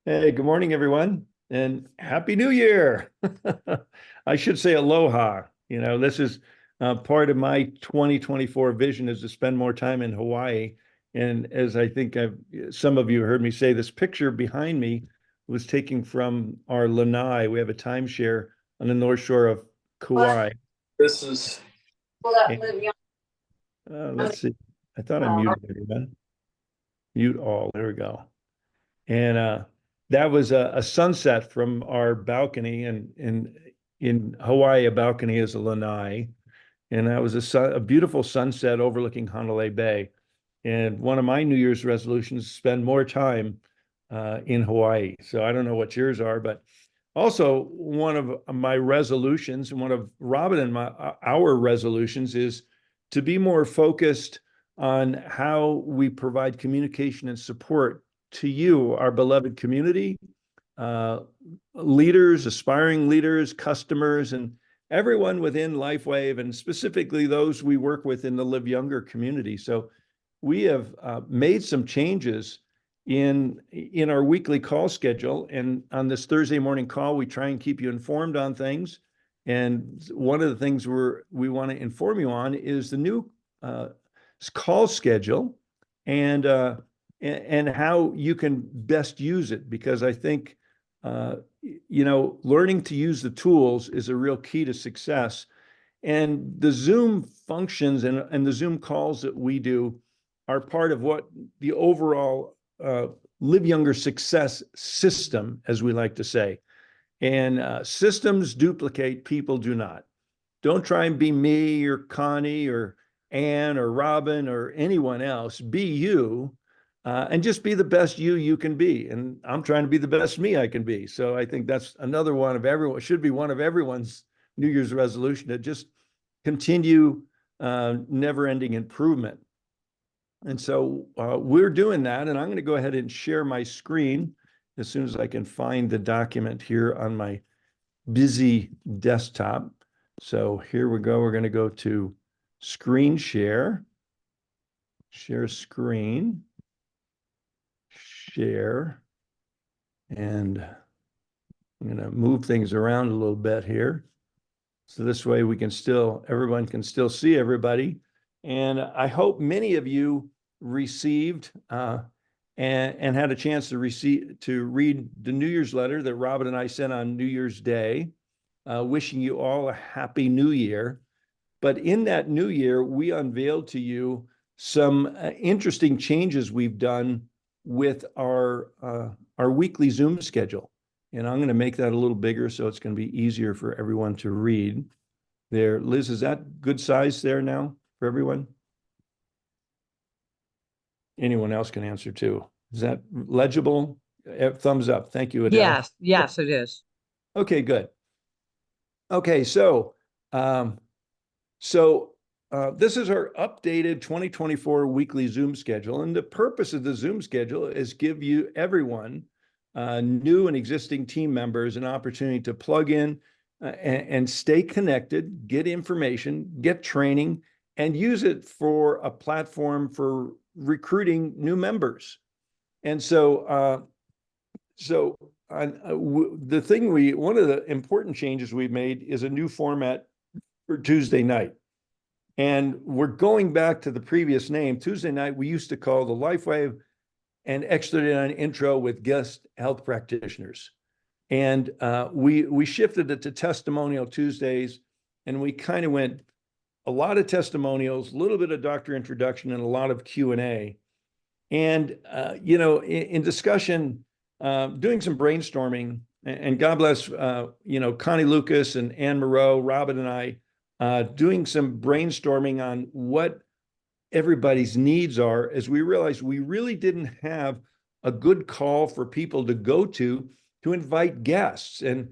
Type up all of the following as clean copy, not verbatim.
Hey, good morning, everyone, and Happy New Year. I should say aloha. This is part of my 2024 vision is to spend more time in Hawaii. And as I think some of you heard me say, this picture behind me was taken from our lanai. We have a timeshare on the north shore of Kauai. This is And, let's see. I thought I muted everyone. Mute all. There we go. And that was a sunset from our balcony, and in Hawaii, a balcony is a lanai, and that was a beautiful sunset overlooking Honolulu Bay. And one of my New Year's resolutions is spend more time in Hawaii. So I don't know what yours are, but also one of my resolutions, and one of Robin and our resolutions is to be more focused on how we provide communication and support to you, our beloved community, uh, leaders, aspiring leaders, customers, and everyone within LifeWave, and specifically those we work with in the Live Younger community. So we have made some changes in our weekly call schedule, and on this Thursday morning call, we try and keep you informed on things. And one of the things we want to inform you on is the new uh, call schedule, and and how you can best use it, because I think learning to use the tools is a real key to success. And the Zoom functions and the Zoom calls that we do are part of what the overall Live Younger success system, as we like to say. And systems duplicate, people do not. Don't try and be me or Connie or Ann or Robin or anyone else. Be you, and just be the best you can be. And I'm trying to be the best me I can be. So I think that's another one of everyone, should be one of everyone's New Year's resolution, to just continue never-ending improvement. And so we're doing that. And I'm going to go ahead and share my screen as soon as I can find the document here on my busy desktop. So here we go. We're going to go to screen share, share screen, share, and I'm going to move things around a little bit here. So this way everyone can still see everybody. And I hope many of you received and had a chance to read the New Year's letter that Robin and I sent on New Year's Day, wishing you all a happy new year. But in that new year, we unveiled to you some interesting changes we've done with our weekly Zoom schedule. And I'm going to make that a little bigger so it's going to be easier for everyone to read. There, Liz, is that good size there now for everyone? Anyone else can answer too. Is that legible? Thumbs up. Thank you, Adele. Yes, it is. Okay, good. Okay, so this is our updated 2024 weekly Zoom schedule. And the purpose of the Zoom schedule is give you everyone, new and existing team members, an opportunity to plug in and stay connected, get information, get training, and use it for a platform for recruiting new members. And so, one of the important changes we've made is a new format for Tuesday night. And we're going back to the previous name. Tuesday night, we used to call the LifeWave and X39 Intro with guest health practitioners. And we shifted it to Testimonial Tuesdays, and we kind of went a lot of testimonials, a little bit of doctor introduction, and a lot of Q&A. And, in discussion, doing some brainstorming, and God bless, Connie Lucas and Ann Moreau, Robin and I, doing some brainstorming on what everybody's needs are, as we realized we really didn't have a good call for people to go to invite guests. And,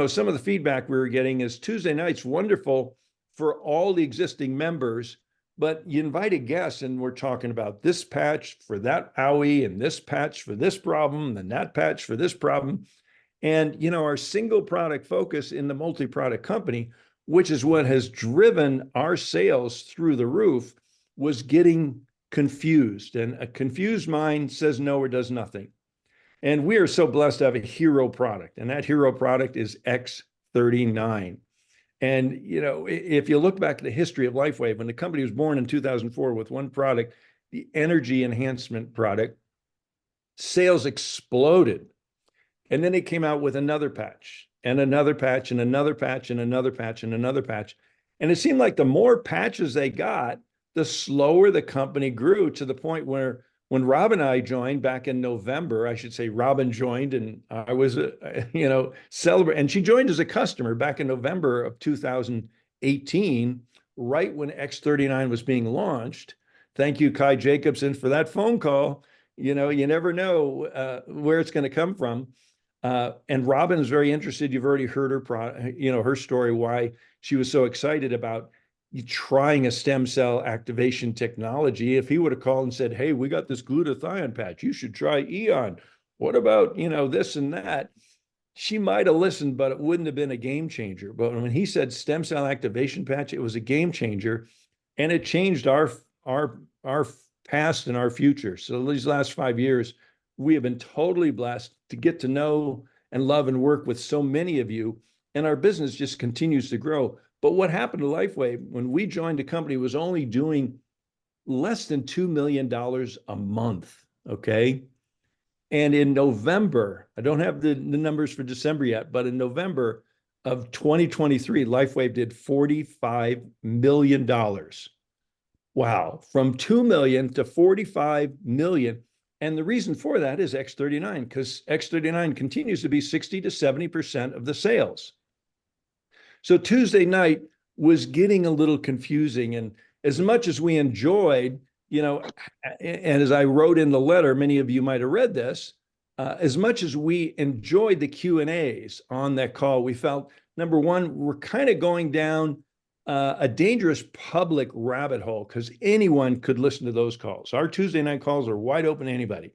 some of the feedback we were getting is Tuesday night's wonderful for all the existing members, but you invite a guest and we're talking about this patch for that owie, and this patch for this problem, and that patch for this problem. And, our single product focus in the multi-product company, which is what has driven our sales through the roof, was getting confused. And a confused mind says no or does nothing. And we are so blessed to have a hero product, and that hero product is X39. And, you know, if you look back at the history of LifeWave, when the company was born in 2004 with one product, the energy enhancement product, sales exploded. And then it came out with another patch and another patch and another patch and another patch and another patch. And it seemed like the more patches they got, the slower the company grew, to the point where when Robin and I joined back in November, I should say Robin joined and I was, celebrate. And she joined as a customer back in November of 2018, right when X39 was being launched. Thank you, Kai Jacobson, for that phone call. You know, you never know where it's going to come from. And Robin is very interested. You've already heard her story, why she was so excited about trying a stem cell activation technology. If he would have called and said, "Hey, we got this glutathione patch, you should try Eon. What about, this and that?" She might have listened, but it wouldn't have been a game changer. But when he said stem cell activation patch, it was a game changer, and it changed our past and our future. So these last 5 years, we have been totally blessed to get to know and love and work with so many of you, and our business just continues to grow. But what happened to LifeWave when we joined the company was only doing less than $2 million a month, okay? And in November, I don't have the numbers for December yet, but in November of 2023, LifeWave did $45 million. Wow, from 2 million to 45 million. And the reason for that is X39, because X39 continues to be 60 to 70% of the sales. So Tuesday night was getting a little confusing. And as much as we enjoyed, and as I wrote in the letter, many of you might have read this, as much as we enjoyed the Q&As on that call, we felt, number one, we're kind of going down a dangerous public rabbit hole, because anyone could listen to those calls. Our Tuesday night calls are wide open to anybody.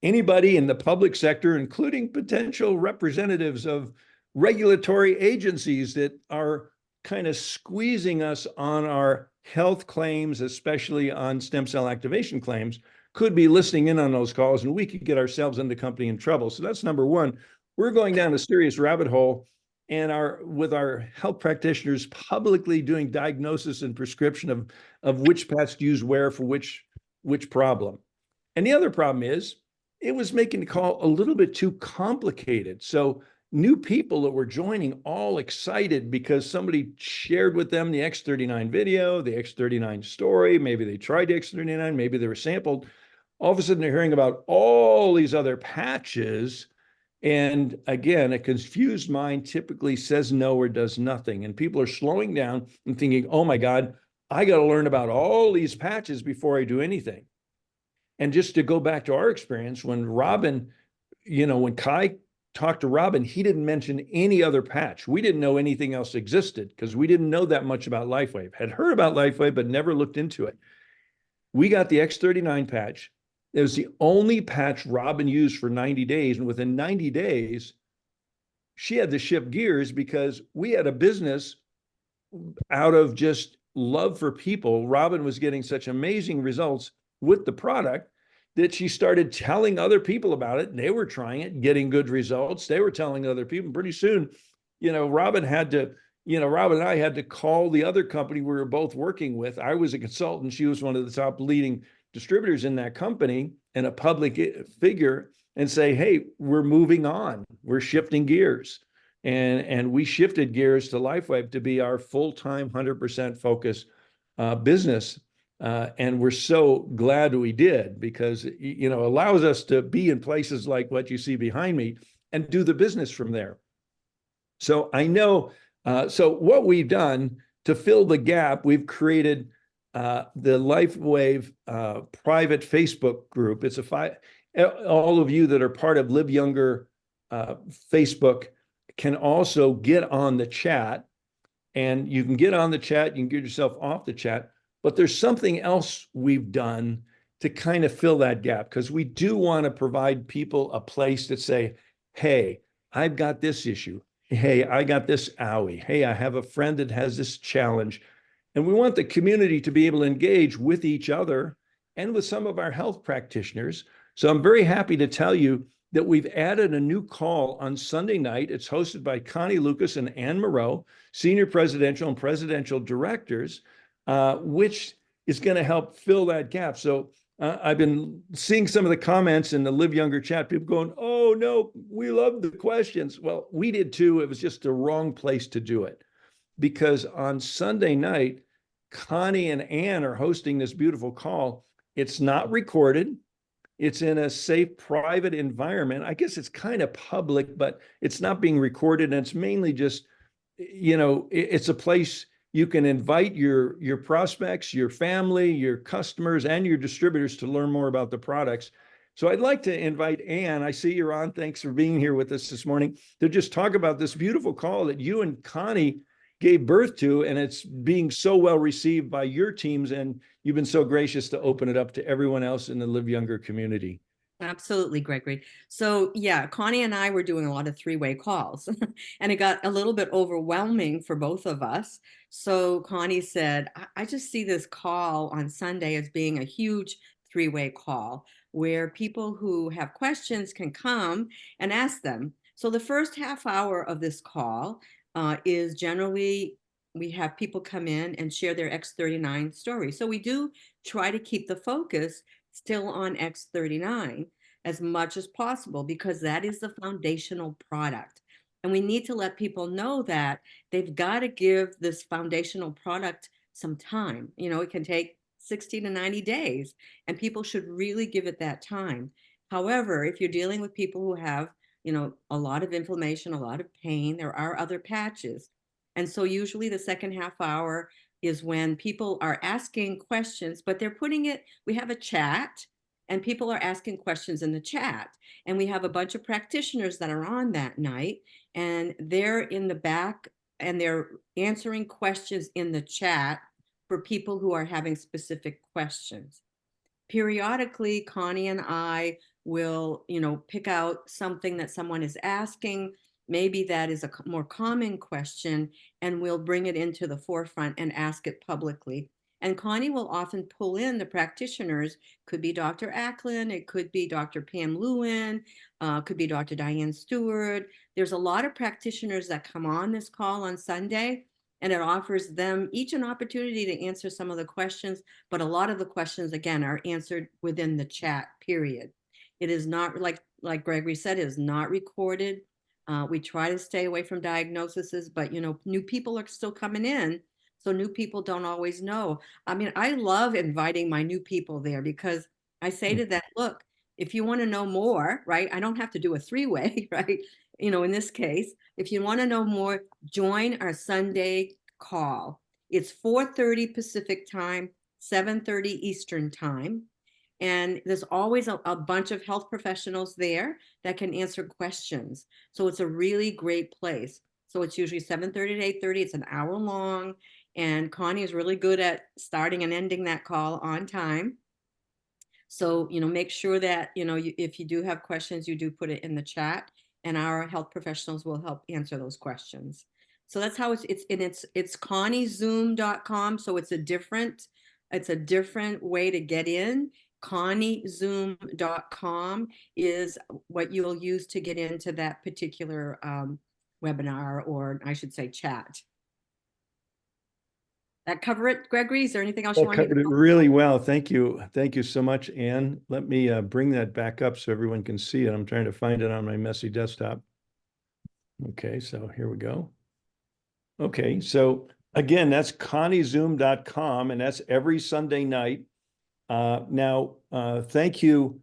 Anybody in the public sector, including potential representatives of regulatory agencies that are kind of squeezing us on our health claims, especially on stem cell activation claims, could be listening in on those calls, and we could get ourselves and the company in trouble. So that's number one. We're going down a serious rabbit hole, and with our health practitioners publicly doing diagnosis and prescription of which patch to use where for which problem. And the other problem is it was making the call a little bit too complicated. So new people that were joining, all excited because somebody shared with them the X39 video, the X39 story. Maybe they tried the X39, maybe they were sampled. All of a sudden they're hearing about all these other patches. And again, a confused mind typically says no or does nothing. And people are slowing down and thinking, oh my God, I got to learn about all these patches before I do anything. And just to go back to our experience, when when Kai talked to Robin, he didn't mention any other patch. We didn't know anything else existed because we didn't know that much about LifeWave. Had heard about LifeWave, but never looked into it. We got the X39 patch. It was the only patch Robin used for 90 days. And within 90 days, she had to shift gears because we had a business out of just love for people. Robin was getting such amazing results with the product that she started telling other people about it. They were trying it, getting good results. They were telling other people. Pretty soon, Robin and I had to call the other company we were both working with. I was a consultant. She was one of the top leading distributors in that company and a public figure, and say, hey, we're moving on. We're shifting gears. And we shifted gears to LifeWave to be our full-time 100% focus business. And we're so glad we did, because it allows us to be in places like what you see behind me and do the business from there. So I know, so what we've done to fill the gap, we've created the LifeWave private Facebook group. It's all of you that are part of Live Younger Facebook can also get on the chat, and you can get on the chat, you can get yourself off the chat, but there's something else we've done to kind of fill that gap, because we do want to provide people a place that say, hey, I've got this issue. Hey, I got this owie. Hey, I have a friend that has this challenge. And we want the community to be able to engage with each other and with some of our health practitioners. So I'm very happy to tell you that we've added a new call on Sunday night. It's hosted by Connie Lucas and Ann Moreau, senior presidential and presidential directors, which is going to help fill that gap. So I've been seeing some of the comments in the Live Younger chat, people going, oh no, we love the questions. Well, we did too. It was just the wrong place to do it, because on Sunday night, Connie and Ann are hosting this beautiful call. It's not recorded. It's in a safe, private environment. I guess it's kind of public, but it's not being recorded. And it's mainly just, it's a place you can invite your prospects, your family, your customers, and your distributors to learn more about the products. So I'd like to invite Ann. I see you're on. Thanks for being here with us this morning to just talk about this beautiful call that you and Connie gave birth to, and it's being so well received by your teams, and you've been so gracious to open it up to everyone else in the Live Younger community. Absolutely, Gregory. So yeah, Connie and I were doing a lot of three-way calls and it got a little bit overwhelming for both of us. So Connie said, I just see this call on Sunday as being a huge three-way call where people who have questions can come and ask them. So the first half hour of this call is generally we have people come in and share their X39 story. So we do try to keep the focus still on X39 as much as possible, because that is the foundational product. And we need to let people know that they've got to give this foundational product some time. It can take 60 to 90 days, and people should really give it that time. However, if you're dealing with people who have, a lot of inflammation, a lot of pain, there are other patches. And so usually the second half hour is when people are asking questions, but we have a chat and people are asking questions in the chat. And we have a bunch of practitioners that are on that night, and they're in the back and they're answering questions in the chat for people who are having specific questions. Periodically, Connie and I will, pick out something that someone is asking. Maybe that is a more common question, and we'll bring it into the forefront and ask it publicly. And Connie will often pull in the practitioners. Could be Dr. Acklin, it could be Dr. Pam Lewin, could be Dr. Diane Stewart. There's a lot of practitioners that come on this call on Sunday, and it offers them each an opportunity to answer some of the questions, but a lot of the questions, again, are answered within the chat period. It is not, like Gregory said, it is not recorded. We try to stay away from diagnoses, but new people are still coming in, so new people don't always know. I mean, I love inviting my new people there, because I say to them, look, if you want to know more, right? I don't have to do a three-way, right? In this case, if you want to know more, join our Sunday call. It's 4:30 Pacific time, 7:30 Eastern time. And there's always a bunch of health professionals there that can answer questions. So it's a really great place. So it's usually 7:30 to 8:30. It's an hour long. And Connie is really good at starting and ending that call on time. So, make sure that, if you do have questions, you do put it in the chat, and our health professionals will help answer those questions. So that's how it's conniezoom.com. So it's a different way to get in. conniezoom.com is what you'll use to get into that particular webinar, or I should say chat. That cover it, Gregory? Is there anything else you want to covered it really well. Thank you. Thank you so much, Ann. Let me bring that back up so everyone can see it. I'm trying to find it on my messy desktop. Okay, so here we go. Okay, so again, that's conniezoom.com, and that's every Sunday night. Now, thank you,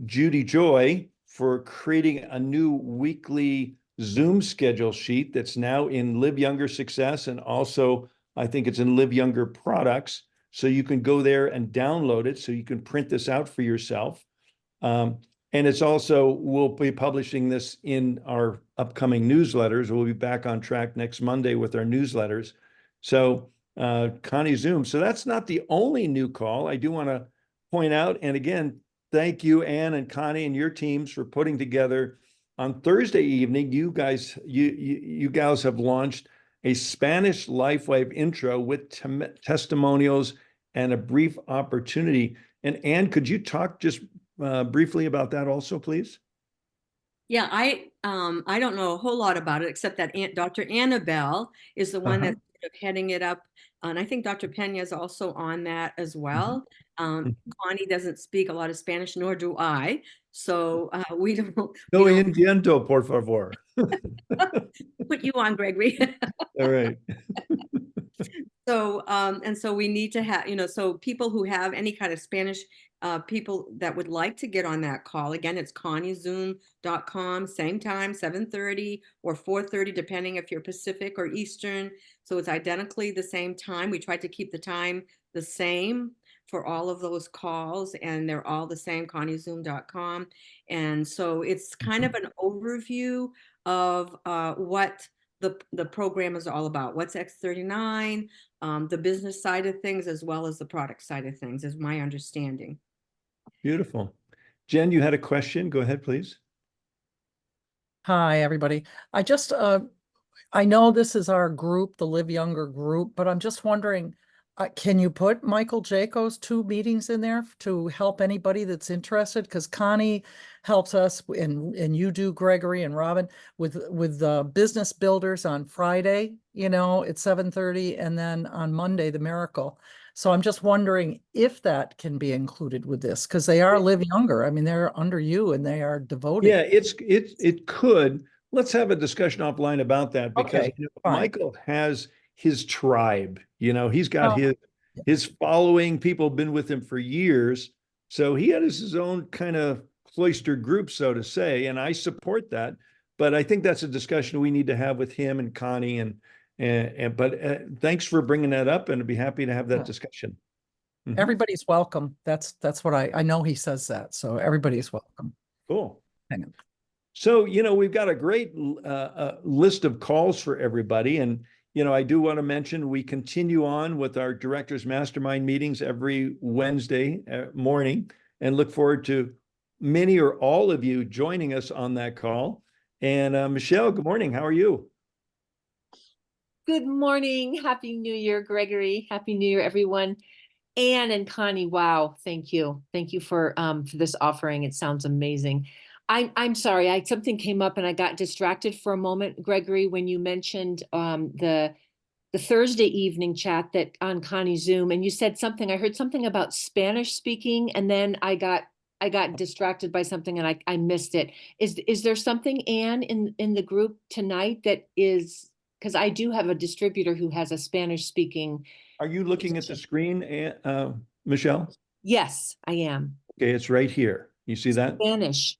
Judy Joy, for creating a new weekly Zoom schedule sheet that's now in Live Younger Success, and also I think it's in Live Younger Products. So you can go there and download it so you can print this out for yourself. And it's also, we'll be publishing this in our upcoming newsletters. We'll be back on track next Monday with our newsletters. So Connie Zoom. So that's not the only new call. I do want to point out, and again, thank you, Ann and Connie and your teams, for putting together on Thursday evening. You guys, you gals have launched a Spanish LifeWave intro with testimonials and a brief opportunity. And Ann, could you talk just briefly about that also, please? Yeah, I don't know a whole lot about it except that Dr. Annabelle is the one Uh-huh. that's sort of heading it up, and I think Dr. Pena is also on that as well. Mhm. Connie doesn't speak a lot of Spanish, nor do I, so we don't No entiendo, por favor. put you on, Gregory. All right. So, and so we need to have, so people who have any kind of Spanish, people that would like to get on that call, again, it's conniezoom.com, same time, 7:30 or 4:30, depending if you're Pacific or Eastern. So it's identically the same time. We try to keep the time the same for all of those calls, and they're all the same, conniezoom.com. And so it's kind of an overview of what the program is all about. What's X39, the business side of things, as well as the product side of things, is my understanding. Beautiful. Jen, you had a question. Go ahead, please. Hi, everybody. I know this is our group, the Live Younger group, but I'm just wondering, can you put Michael Jaco's 2 meetings in there to help anybody that's interested? Because Connie helps us, and you do, Gregory and Robin, with business builders on Friday, at 7:30, and then on Monday, the Miracle. So I'm just wondering if that can be included with this, because they are Live Younger. I mean, they're under you and they are devoted. Yeah, it could. Let's have a discussion offline about that because Okay, fine. Michael has his tribe. He's got Oh. his following. People have been with him for years. So he has his own kind of cloistered group, so to say, and I support that. But I think that's a discussion we need to have with him and Connie. But thanks for bringing that up, and I'd be happy to have that Yeah. discussion. Mhm. Everybody's welcome. That's what I know he says that. So everybody's welcome. Cool. Hang on. So, we've got a great list of calls for everybody. And, I do want to mention we continue on with our directors mastermind meetings every Wednesday morning and look forward to many or all of you joining us on that call. And Michelle, good morning. How are you? Good morning. Happy New Year, Gregory. Happy New Year, everyone. Anne and Connie, wow, thank you. Thank you for this offering. It sounds amazing. I'm sorry, something came up and I got distracted for a moment, Gregory, when you mentioned the Thursday evening chat that on Connie Zoom, and you said something. I heard something about Spanish speaking, and then I got distracted by something and I missed it. Is there something, Anne, in the group tonight that is, because I do have a distributor who has a Spanish speaking. Are you looking at the screen, Michelle? Yes, I am. Okay, it's right here. You see that? Spanish.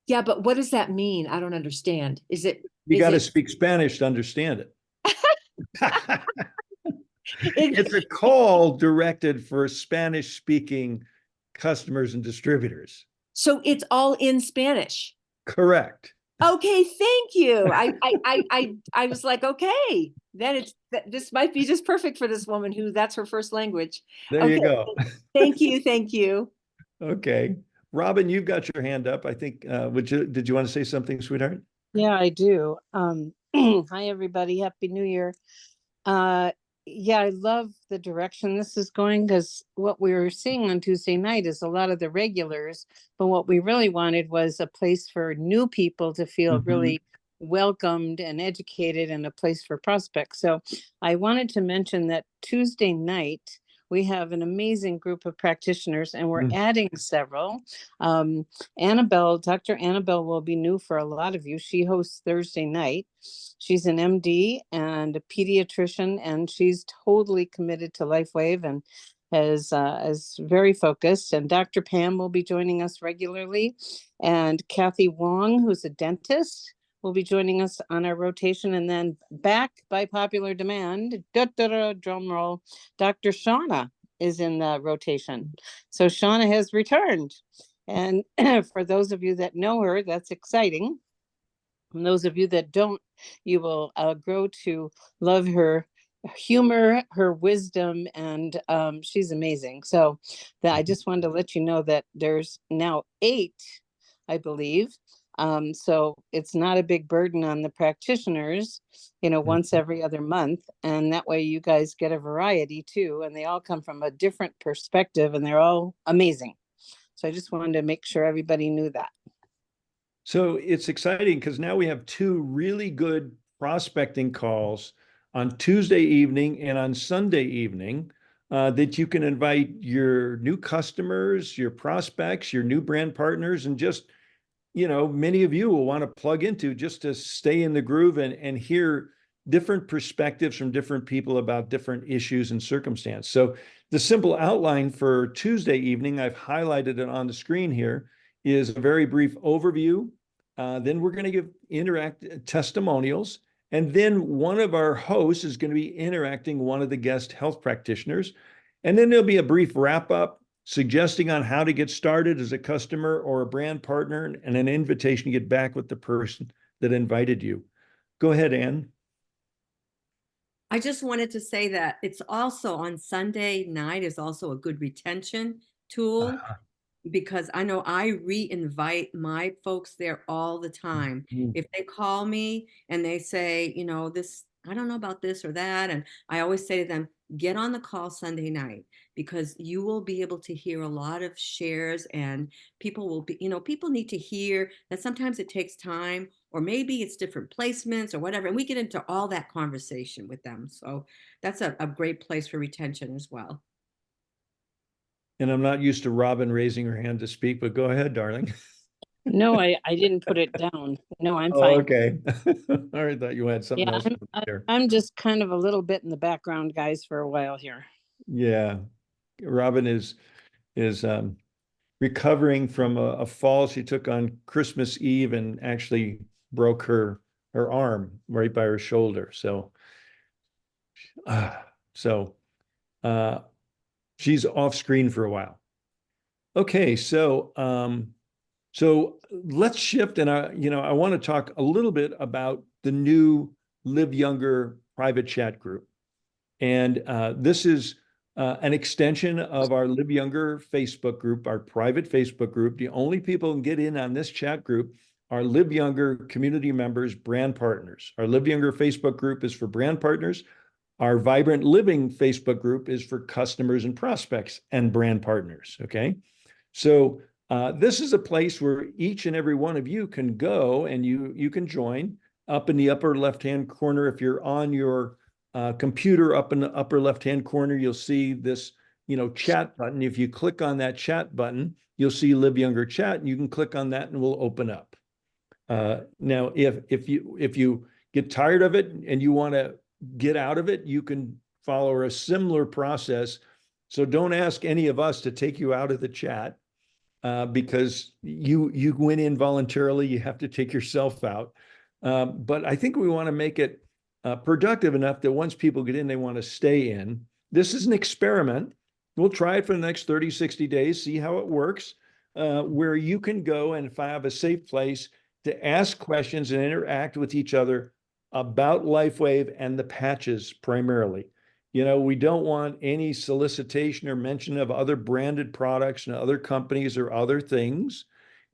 Yeah, but what does that mean? I don't understand. You got to speak Spanish to understand it. It's a call directed for Spanish speaking customers and distributors. So it's all in Spanish. Correct. Okay, thank you. I was like, okay, then this might be just perfect for this woman who that's her first language. There you go. Thank you, thank you. Okay, Robin, you've got your hand up. I think. Did you want to say something, sweetheart? Yeah, I do. Hi, everybody. Happy New Year. Yeah, I love the direction this is going because what we were seeing on Tuesday night is a lot of the regulars, but what we really wanted was a place for new people to feel really welcomed and educated and a place for prospects. So I wanted to mention that Tuesday night, we have an amazing group of practitioners and we're adding several. Dr. Annabelle will be new for a lot of you. She hosts Thursday night. She's an MD and a pediatrician, and she's totally committed to LifeWave and is very focused. And Dr. Pam will be joining us regularly. And Kathy Wong, who's a dentist, will be joining us on our rotation. And then back by popular demand, drum roll, Dr. Shauna is in the rotation. So Shauna has returned. And for those of you that know her, that's exciting. And those of you that don't, you will grow to love her humor, her wisdom, and she's amazing. So I just wanted to let you know that there's now 8, I believe. So it's not a big burden on the practitioners, once every other month. And that way you guys get a variety too. And they all come from a different perspective and they're all amazing. So I just wanted to make sure everybody knew that. So it's exciting because now we have two really good prospecting calls on Tuesday evening and on Sunday evening that you can invite your new customers, your prospects, your new brand partners, and just, many of you will want to plug into just to stay in the groove and hear different perspectives from different people about different issues and circumstance. So the simple outline for Tuesday evening, I've highlighted it on the screen here, is a very brief overview. Then we're going to give testimonials. And then one of our hosts is going to be interacting one of the guest health practitioners. And then there'll be a brief wrap up suggesting on how to get started as a customer or a brand partner and an invitation to get back with the person that invited you. Go ahead, Ann. I just wanted to say that it's also on Sunday night is also a good retention tool because I know I re-invite my folks there all the time. If they call me and they say, this, I don't know about this or that. And I always say to them, get on the call Sunday night because you will be able to hear a lot of shares and people will be, people need to hear that sometimes it takes time or maybe it's different placements or whatever. And we get into all that conversation with them. So that's a great place for retention as well. And I'm not used to Robin raising her hand to speak, but go ahead, darling. No, I didn't put it down. No, I'm Oh, fine. okay. I thought you had something Yeah, else there. I'm just kind of a little bit in the background, guys, for a while here. Yeah. Robin is recovering from a fall she took on Christmas Eve and actually broke her arm right by her shoulder. So she's off screen for a while. Okay, so let's shift, and I want to talk a little bit about the new Live Younger private chat group, and this is an extension of our Live Younger Facebook group, our private Facebook group. The only people who can get in on this chat group are Live Younger community members, brand partners. Our Live Younger Facebook group is for brand partners. Our Vibrant Living Facebook group is for customers and prospects and brand partners, okay? So this is a place where each and every one of you can go and you can join. Up in the upper left-hand corner, if you're on your computer, up in the upper left-hand corner, you'll see this, chat button. If you click on that chat button, you'll see Live Younger Chat, and you can click on that and we'll open up. Now, if you get tired of it and you want to get out of it, you can follow a similar process. So don't ask any of us to take you out of the chat because you went in voluntarily. You have to take yourself out. But I think we want to make it productive enough that once people get in, they want to stay in. This is an experiment. We'll try it for the next 30, 60 days, see how it works, where you can go and have a safe place to ask questions and interact with each other about LifeWave and the patches primarily. We don't want any solicitation or mention of other branded products and other companies or other things.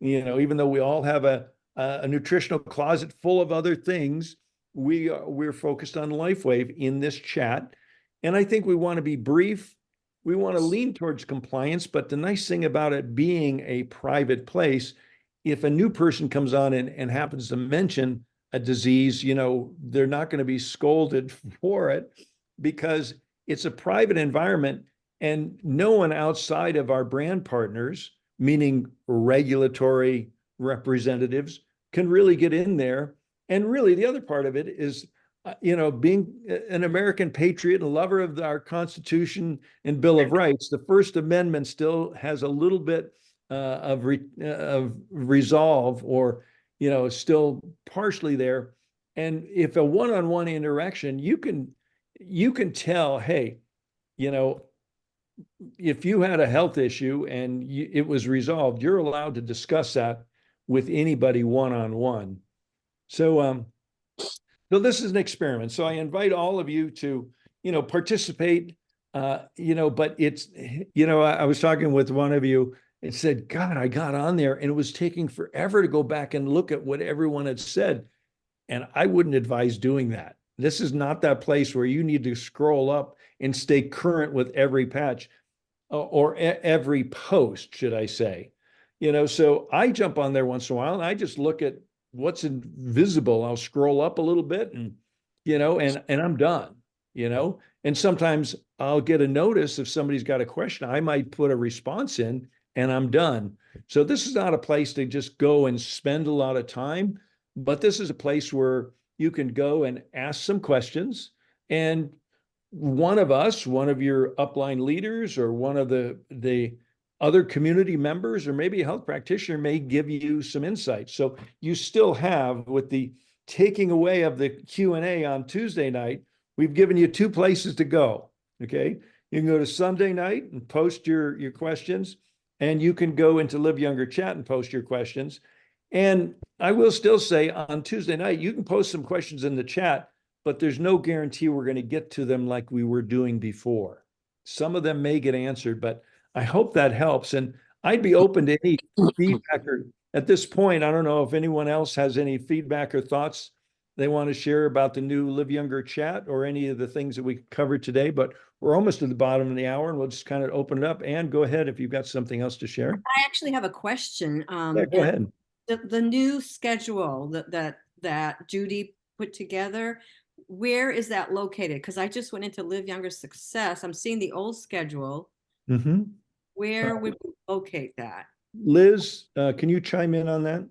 Even though we all have a nutritional closet full of other things, we're focused on LifeWave in this chat. And I think we want to be brief. We want to lean towards compliance, but the nice thing about it being a private place, if a new person comes on and happens to mention a disease, they're not going to be scolded for it because it's a private environment and no one outside of our brand partners, meaning regulatory representatives, can really get in there. And really the other part of it is, being an American patriot, a lover of our Constitution and Bill of Rights, the First Amendment still has a little bit of resolve or still partially there. And if a one-on-one interaction, you can tell, hey, if you had a health issue and it was resolved, you're allowed to discuss that with anybody one-on-one. So this is an experiment. So I invite all of you to, participate, but it's, I was talking with one of you. It said, God, I got on there and it was taking forever to go back and look at what everyone had said. And I wouldn't advise doing that. This is not that place where you need to scroll up and stay current with every patch or every post, should I say. So I jump on there once in a while and I just look at what's invisible. I'll scroll up a little bit and, and I'm done, and sometimes I'll get a notice if somebody's got a question. I might put a response in and I'm done. So this is not a place to just go and spend a lot of time, but this is a place where you can go and ask some questions, and one of your upline leaders or one of the other community members or maybe a health practitioner may give you some insight. So you still have, with the taking away of the Q&A on Tuesday night, we've given you 2 places to go. Okay. You can go to Sunday night and post your questions, and you can go into Live Younger chat and post your questions. And I will still say on Tuesday night, you can post some questions in the chat, but there's no guarantee we're going to get to them like we were doing before. Some of them may get answered, but I hope that helps. And I'd be open to any feedback. Or at this point, I don't know if anyone else has any feedback or thoughts they want to share about the new Live Younger chat or any of the things that we covered today, but we're almost at the bottom of the hour and we'll just kind of open it up. And go ahead if you've got something else to share. I actually have a question. Yeah, go ahead. The new schedule that Judy put together, where is that located? Because I just went into Live Younger Success. I'm seeing the old schedule. Mm-hmm. Where would we locate that? Liz, can you chime in on that?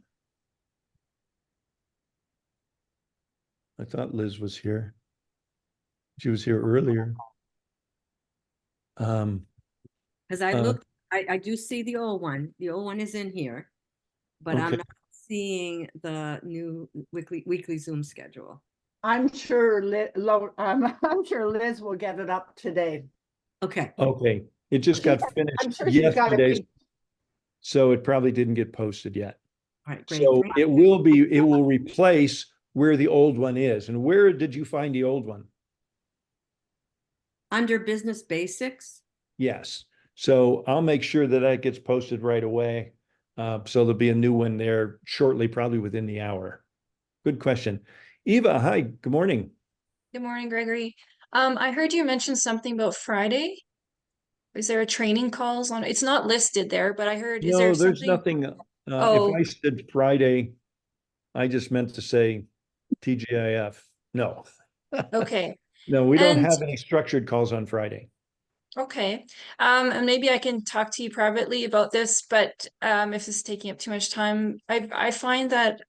I thought Liz was here. She was here earlier. Because I looked, I do see the old one. The old one is in here, but I'm Okay. not seeing the new weekly Zoom schedule. I'm sure I'm sure Liz will get it up today. Okay. Okay, it just got I'm finished sure she's got yesterday, it. so it probably didn't get posted yet. All right, great. So Thank it will replace where the old one is. And where did you find the old one? Under business basics. Yes. So I'll make sure that that gets posted right away. So there'll be a new one there shortly, probably within the hour. Good question. Eva, hi, good morning. Good morning, Gregory. I heard you mention something about Friday. Is there a training calls on? It's not listed there, but I heard, is there No, there's something? nothing. Oh. If I said Friday, I just meant to say TGIF. No. Okay, No, we don't And- have any structured calls on Friday. okay. And maybe I can talk to you privately about this, but if this is taking up too much time, I find that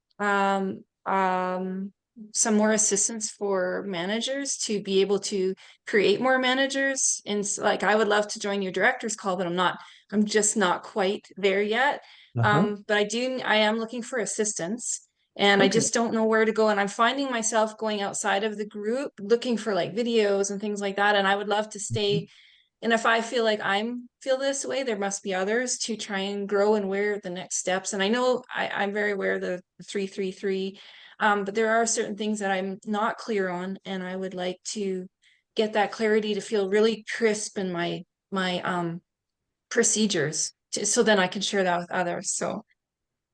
some more assistance for managers to be able to create more managers. And like, I would love to join your director's call, but I'm just not quite there yet. But I am looking for assistance, and I Okay. just don't know where to go. And I'm finding myself going outside of the group, looking for like videos and things like that. And I would love to stay. And if I feel like feel this way, there must be others to try and grow and where the next steps. And I know I'm very aware of the 333, but there are certain things that I'm not clear on, and I would like to get that clarity to feel really crisp in my procedures, so then I can share that with others. So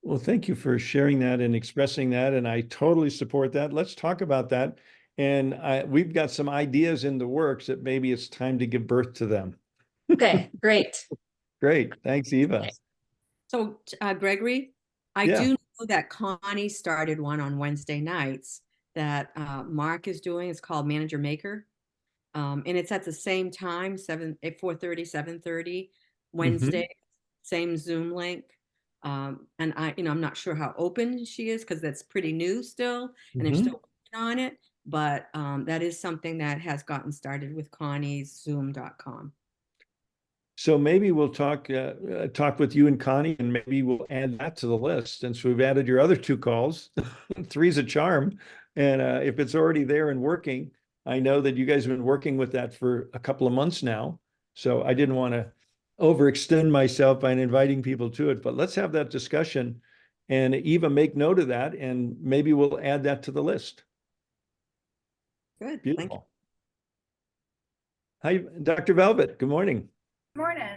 Well, thank you for sharing that and expressing that. And I totally support that. Let's talk about that. And we've got some ideas in the works that maybe it's time to give birth to them. okay, great. Great. Thanks, Eva. So, Gregory, I Yeah. do know that Connie started one on Wednesday nights that Mark is doing. It's called Manager Maker. And it's at the same time, 4:30, 7:30, Wednesday, same Zoom link. And I'm not sure how open she is because that's pretty new still, and they're Mhm. still working on it. But that is something that has gotten started with Connie's Zoom.com. So maybe we'll talk with you and Connie, and maybe we'll add that to the list. Since we've added your other 2 calls, 3's a charm. And if it's already there and working, I know that you guys have been working with that for a couple of months now. So I didn't want to overextend myself by inviting people to it, but let's have that discussion. And Eva, make note of that, and maybe we'll add that to the list. Good. Thank you. Beautiful. Hi, Dr. Velvet. Good morning. Morning.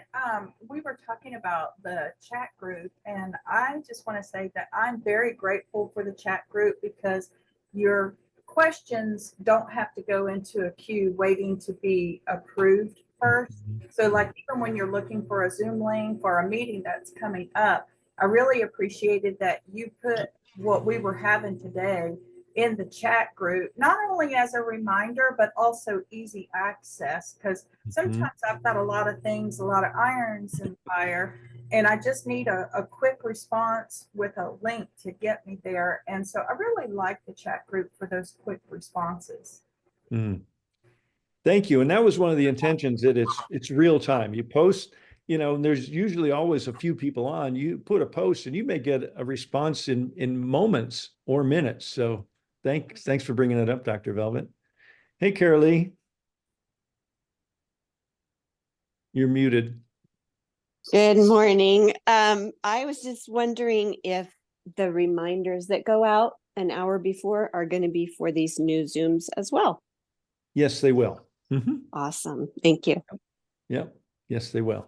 We were talking about the chat group, and I just want to say that I'm very grateful for the chat group because your questions don't have to go into a queue waiting to be approved first. So like even when you're looking for a Zoom link for a meeting that's coming up, I really appreciated that you put what we were having today in the chat group, not only as a reminder, but also easy access. Because sometimes I've got a lot of things, a lot of irons in fire, and I just need a quick response with a link to get me there. And so I really like the chat group for those quick responses. Mm. Thank you. And that was one of the intentions, that it's real time. You post, and there's usually always a few people on. You put a post and you may get a response in moments or minutes. So thanks for bringing it up, Dr. Velvet. Hey, Carolee. You're muted. Good morning. I was just wondering if the reminders that go out an hour before are going to be for these new Zooms as well. Yes, they will. Awesome. Thank you. Yep. Yes, they will.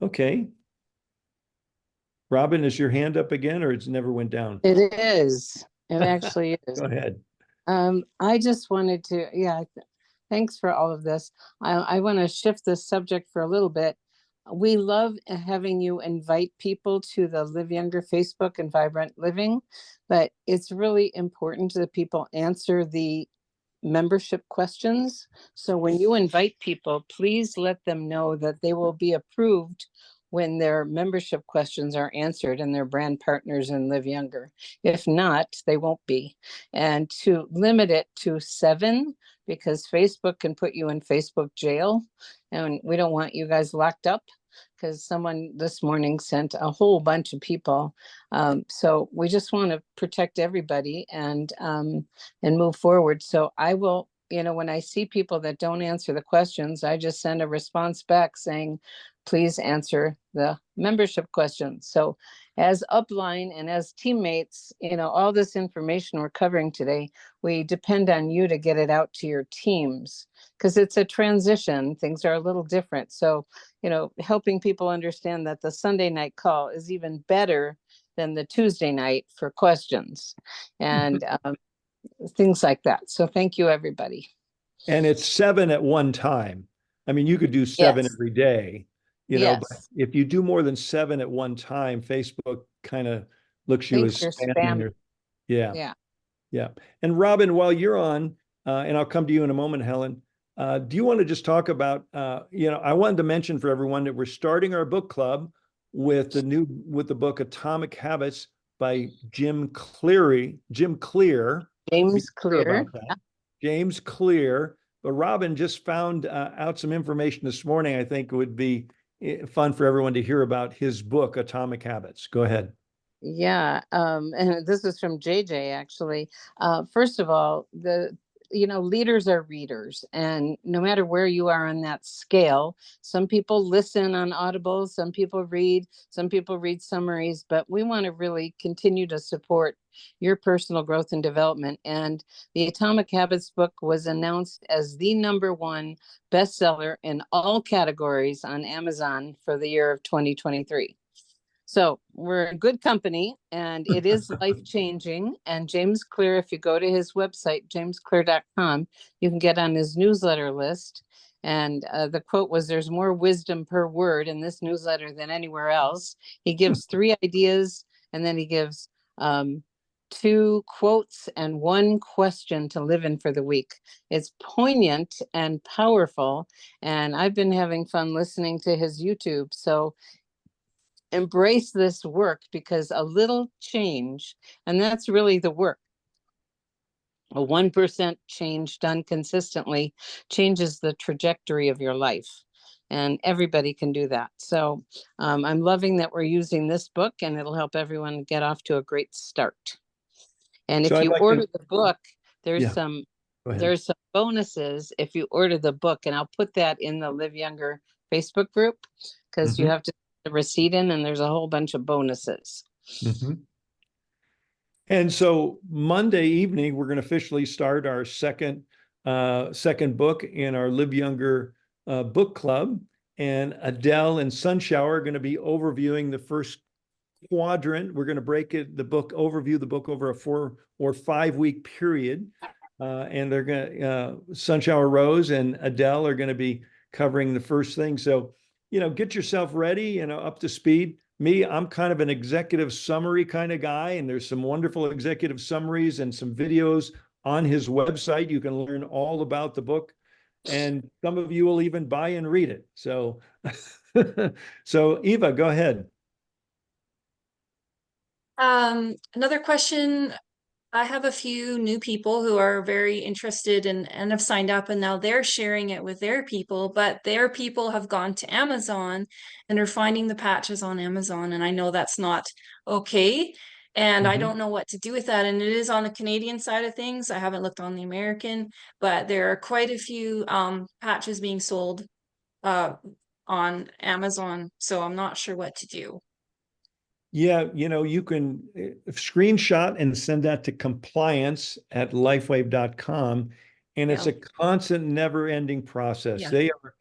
Okay. Robin, is your hand up again, or it's never went down? It is. It actually is. Go ahead. I just wanted to, thanks for all of this. I want to shift this subject for a little bit. We love having you invite people to the Live Younger Facebook and Vibrant Living, but it's really important that people answer the membership questions. So when you invite people, please let them know that they will be approved when their membership questions are answered and their brand partners in Live Younger. If not, they won't be. And to limit it to 7, because Facebook can put you in Facebook jail, and we don't want you guys locked up, because someone this morning sent a whole bunch of people. So we just want to protect everybody and move forward. So I will, when I see people that don't answer the questions, I just send a response back saying, please answer the membership questions. So as upline and as teammates, all this information we're covering today, we depend on you to get it out to your teams, because it's a transition. Things are a little different. So, helping people understand that the Sunday night call is even better than the Tuesday night for questions and things like that. So thank you, everybody. And it's 7 at one time. I mean, you could do 7 Yes. every day, but Yes. if you do more than 7 at one time, Facebook kind of looks you as Thinks you're spamming. spam. Yeah. Yeah. And Robin, while you're on, and I'll come to you in a moment, Helen, do you want to just talk about, I wanted to mention for everyone that we're starting our book club with the book Atomic Habits by James Clear. James Clear. James Clear. But Robin just found out some information this morning. I think it would be fun for everyone to hear about his book, Atomic Habits. Go ahead. Yeah. And this is from JJ, actually. First of all, leaders are readers, and no matter where you are on that scale, some people listen on Audible, some people read summaries, but we want to really continue to support your personal growth and development. And the Atomic Habits book was announced as the #1 bestseller in all categories on Amazon for the year of 2023. So we're in good company, and it is life-changing. And James Clear, if you go to his website, jamesclear.com, you can get on his newsletter list. And the quote was, "There's more wisdom per word in this newsletter than anywhere else." He gives 3 ideas, and then he gives 2 quotes and 1 question to live in for the week. It's poignant and powerful, and I've been having fun listening to his YouTube. So embrace this work, because a little change, and that's really the work, a 1% change done consistently changes the trajectory of your life, and everybody can do that. So I'm loving that we're using this book, and it'll help everyone get off to a great start. And So if I'd you like to- order the book, there's Yeah. some Go ahead. there's some bonuses if you order the book, and I'll put that in the Live Younger Facebook group, because you have to put the receipt in, and there's a whole bunch of bonuses. And so Monday evening, we're going to officially start our second book in our Live Younger book club. And Adele and Sunshower are going to be overviewing the first quadrant. We're going to overview the book over a 4 or 5 week period. And they're going to, Sunshower Rose and Adele are going to be covering the first thing. So, get yourself ready, up to speed. me, I'm kind of an executive summary kind of guy, and there's some wonderful executive summaries and some videos on his website. You can learn all about the book, and some of you will even buy and read it. So, so Eva, go ahead. Another question. I have a few new people who are very interested and have signed up, and now they're sharing it with their people, but their people have gone to Amazon and are finding the patches on Amazon. And I know that's not okay. And I Mhm. don't know what to do with that. And it is on the Canadian side of things. I haven't looked on the American, but there are quite a few patches being sold on Amazon. So I'm not sure what to do. Yeah, you can screenshot and send that to compliance@lifewave.com. And it's Yeah. a constant, never-ending process. Yeah. They are,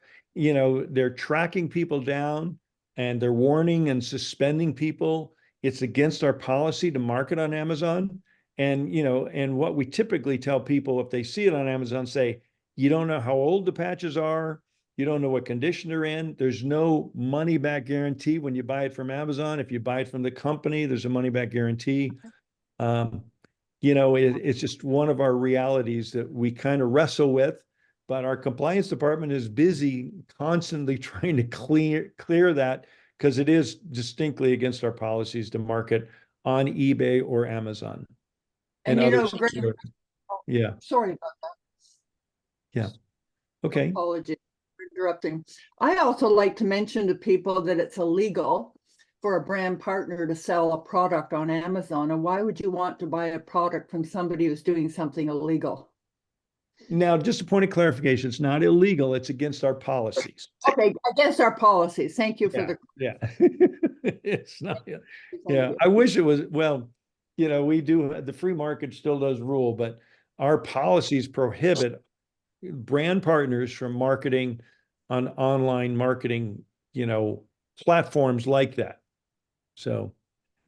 they're tracking people down and they're warning and suspending people. It's against our policy to market on Amazon. And, and what we typically tell people if they see it on Amazon, say, you don't know how old the patches are. You don't know what condition they're in. There's no money back guarantee when you buy it from Amazon. If you buy it from the company, there's a money back guarantee. It's just one of our realities that we kind of wrestle with, but our compliance department is busy constantly trying to clear that, because it is distinctly against our policies to market on eBay or Amazon. And others. Greg, Yeah. sorry about that. Yeah. Okay. Apologies for interrupting. I also like to mention to people that it's illegal for a brand partner to sell a product on Amazon. And why would you want to buy a product from somebody who's doing something illegal? Now, just a point of clarification, it's not illegal, it's against our policies. Okay, against our policies. Thank you for Yeah. It's not, yeah, I wish it was, well, we do, the free market still does rule, but our policies prohibit brand partners from marketing on online marketing, platforms like that. So,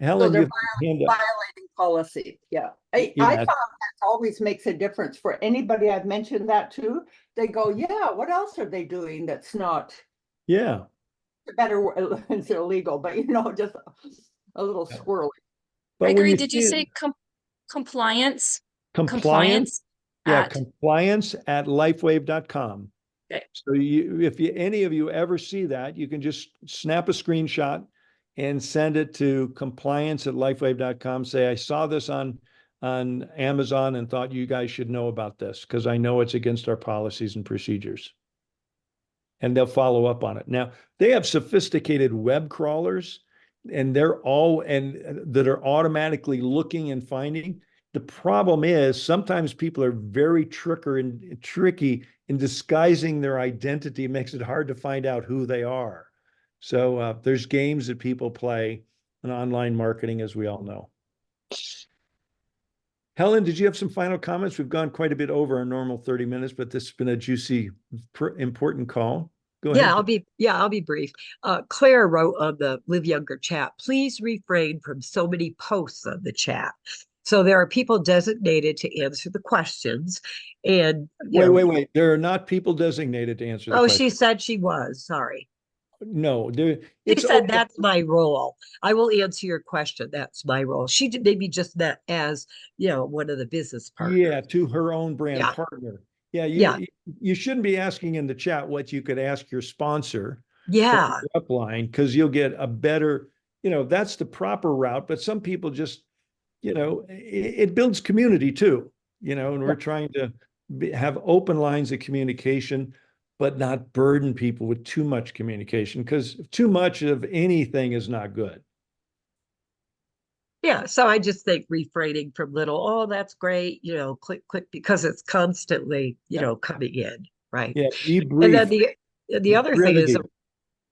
Helen, they're you hand up. violating policy. Yeah. I Yeah. found that always makes a difference for anybody I've mentioned that to. They go, yeah, what else are they doing that's not Yeah. better, it's illegal, but just a little squirrely. But when Gregory, you did you see say compliance? compliance? Yeah, at- compliance@lifewave.com. Okay. So if any of you ever see that, you can just snap a screenshot and send it to compliance@lifewave.com. Say, I saw this on Amazon and thought you guys should know about this, because I know it's against our policies and procedures. And they'll follow up on it. Now, they have sophisticated web crawlers, and that are automatically looking and finding. The problem is sometimes people are very tricky in disguising their identity. It makes it hard to find out who they are. So there's games that people play in online marketing, as we all know. Helen, did you have some final comments? We've gone quite a bit over our normal 30 minutes, but this has been a juicy, important call. Go ahead. I'll be brief. Claire wrote on the Live Younger chat, please refrain from so many posts on the chat. So there are people designated to answer the questions. And wait. There are not people designated to answer the questions. She said she was, sorry. No, She said that's my role. I will answer your question. That's my role. She maybe just meant as, one of the business partners. Yeah, to her own brand partner. Yeah, you shouldn't be asking in the chat what you could ask your sponsor. Yeah. Upline, because you'll get a better, that's the proper route. But some people just, it builds community too, and we're trying to have open lines of communication, but not burden people with too much communication, because too much of anything is not good. Yeah, so I just think refraining from little, oh, that's great, click, because it's constantly, coming in, right? Yeah, be brief. And then the other thing is,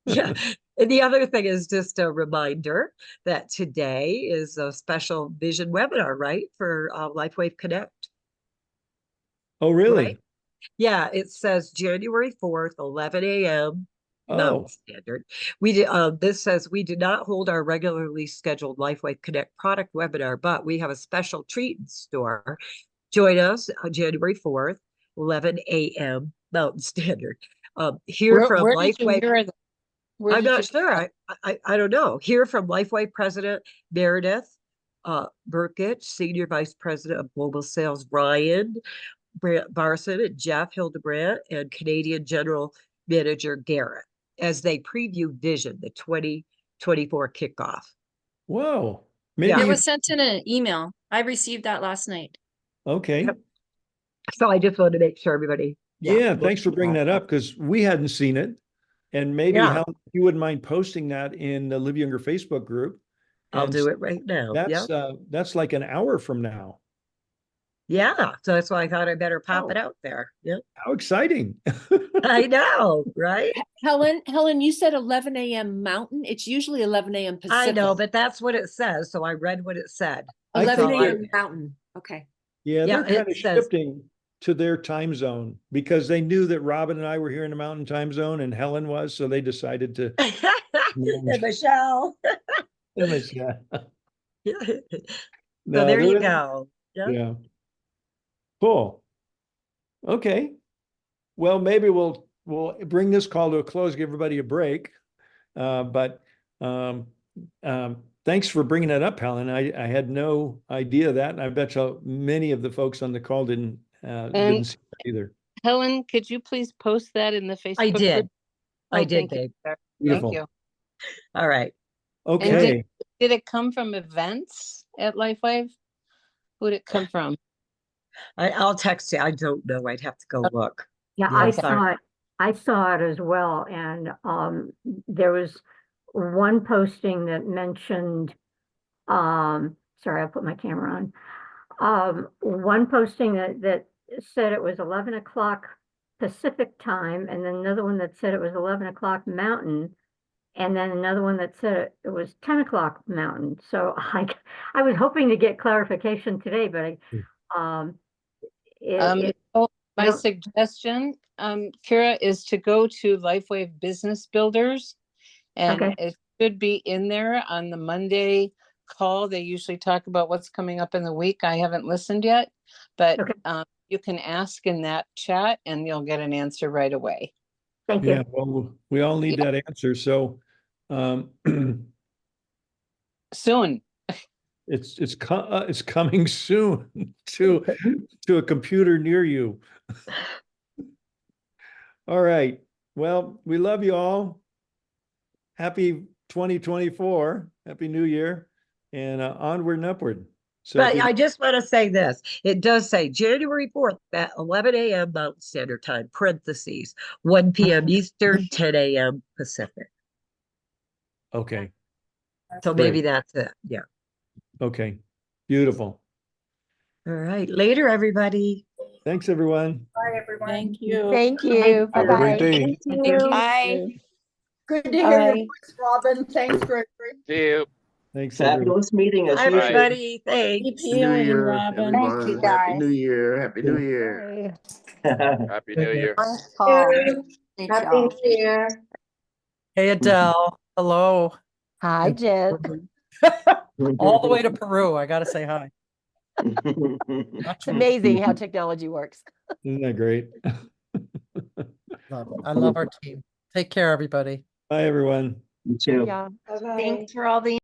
yeah, and the other thing is just a reminder that today is a special vision webinar, right, for LifeWave Connect. Oh, really? Right? Yeah, it says January 4th, 11 a.m. Mountain Standard. This says we did not hold our regularly scheduled LifeWave Connect product webinar, but we have a special treat in store. Join us on January 4th, 11 a.m. Mountain Standard. Here from LifeWave. Where I'm did you- not sure. I don't know. Hear from Lifeway President Meredith Burkett, Senior Vice President of Global Sales Ryan Barson, and Jeff Hildebrandt, and Canadian General Manager Garrett, as they preview Vision, the 2024 kickoff. Whoa. Yeah. Maybe It you, was sent in an email. I received that last night. okay. Yep. So I just wanted to make sure everybody. Yeah, thanks for bringing that up because we hadn't seen it. And maybe Yeah. Helen, if you wouldn't mind posting that in the Live Younger Facebook group. I'll And do it right now. Yeah. that's like an hour from now. Yeah. So that's why I thought I better pop it Oh. out there. Yep. How exciting. I know, right? Helen, you said 11 a.m. Mountain. It's usually 11 a.m. Pacific. I know, but that's what it says. So I read what it said. I 11 think a.m. that- Mountain. Okay. Yeah, Yeah, they're kind it of says- shifting to their time zone because they knew that Robin and I were here in the Mountain Time Zone and Helen was, so they decided to. And Michelle. Yeah. So No, there you was- go. Yeah. Yeah. Cool. Okay. Well, maybe we'll bring this call to a close, give everybody a break. But thanks for bringing that up, Helen. I had no idea that, and I bet you many of the folks on the call didn't see that either. Helen, could you please post that in the Facebook? I group? did. I Oh, did, thank you, Dave. sir. Beautiful. Thank you. All right. Okay. Did it come from events at LifeWave? Who'd it come from? I'll text you. I don't know. I'd have to go look. Yeah, Yeah, I sorry. saw it. I saw it as well, and there was one posting that mentioned, sorry, I put my camera on. One posting that said it was 11 o'clock Pacific time, and then another one that said it was 11 o'clock Mountain, and then another one that said it was 10 o'clock Mountain. So I was hoping to get clarification today, but My suggestion, Kira, is to go to LifeWave Business Builders. And Okay. it should be in there on the Monday call. They usually talk about what's coming up in the week. I haven't listened yet, but Okay. you can ask in that chat and you'll get an answer right away. Thank Yeah, you. well, we all need that answer. So Soon. it's coming soon to a computer near you. All right. Well, we love you all. Happy 2024. Happy New Year, and onward and upward. So But I just want to say this. It does say January 4th at 11 a.m. Mountain Standard Time, parentheses, 1 p.m. Eastern, 10 a.m. Pacific. okay. So Great. maybe that's it. Yeah. Okay. Beautiful. All right. Later, everybody. Thanks, everyone. Bye, everyone. Thank you. Thank you. Have a Bye-bye. great day. Thank you. Bye. Good to hear your Bye. voice, Robin. Thanks, Gregory. See you. Thanks, everyone. Fabulous meeting as Hi, usual. everybody. Thanks. Happy New Year, everyone. Thank you, Happy guys. New Year. Happy New Year. Happy New Year. Nice call. Good job. Hey, Adele. Hello. Hi, Jen. All the way to Peru. I gotta say hi. It's amazing how technology works. Isn't that great? Love it. I love our team. Take care, everybody. Bye, everyone. You too. Yeah. Thanks for all the